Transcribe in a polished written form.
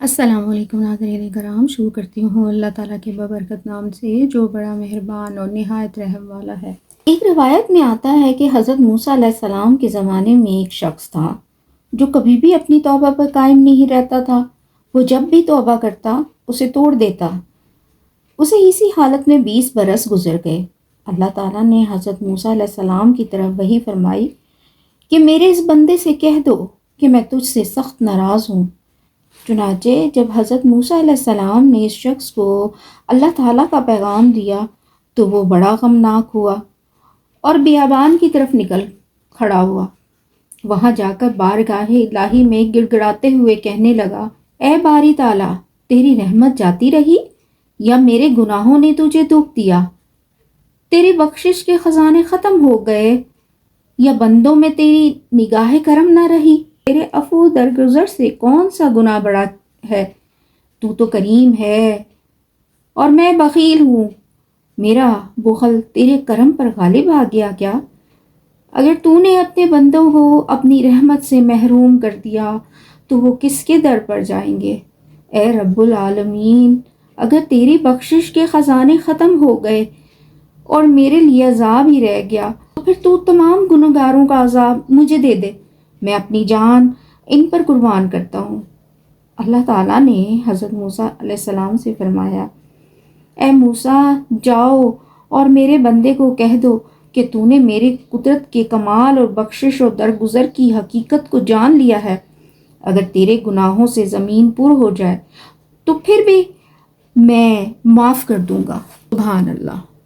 السلام علیکم ناظرین کرام، شروع کرتی ہوں اللہ تعالیٰ کے بابرکت نام سے جو بڑا مہربان اور نہایت رحم والا ہے۔ ایک روایت میں آتا ہے کہ حضرت موسیٰ علیہ السلام کے زمانے میں ایک شخص تھا جو کبھی بھی اپنی توبہ پر قائم نہیں رہتا تھا۔ وہ جب بھی توبہ کرتا اسے توڑ دیتا۔ اسے اسی حالت میں 20 برس گزر گئے۔ اللہ تعالیٰ نے حضرت موسیٰ علیہ السلام کی طرف وحی فرمائی کہ میرے اس بندے سے کہہ دو کہ میں تجھ سے سخت ناراض ہوں۔ چنانچہ جب حضرت موسیٰ علیہ السلام نے اس شخص کو اللہ تعالیٰ کا پیغام دیا تو وہ بڑا غمناک ہوا اور بیابان کی طرف نکل کھڑا ہوا۔ وہاں جا کر بارگاہ الہی میں گڑ گڑاتے ہوئے کہنے لگا، اے باری تعالیٰ، تیری رحمت جاتی رہی یا میرے گناہوں نے تجھے دکھ دیا؟ تیری بخشش کے خزانے ختم ہو گئے یا بندوں میں تیری نگاہ کرم نہ رہی؟ تیرے عفو درگزر سے کون سا گناہ بڑا ہے؟ تو کریم ہے اور میں بخیل ہوں۔ میرا بخل تیرے کرم پر غالب آ گیا کیا؟ اگر تو نے اپنے بندوں کو اپنی رحمت سے محروم کر دیا تو وہ کس کے در پر جائیں گے؟ اے رب العالمین، اگر تیری بخشش کے خزانے ختم ہو گئے اور میرے لیے عذاب ہی رہ گیا تو پھر تو تمام گنہگاروں کا عذاب مجھے دے دے، میں اپنی جان ان پر قربان کرتا ہوں۔ اللہ تعالیٰ نے حضرت موسیٰ علیہ السلام سے فرمایا، اے موسیٰ، جاؤ اور میرے بندے کو کہہ دو کہ تو نے میری قدرت کے کمال اور بخشش اور درگزر کی حقیقت کو جان لیا ہے۔ اگر تیرے گناہوں سے زمین پر ہو جائے تو پھر بھی میں معاف کر دوں گا۔ سبحان اللہ۔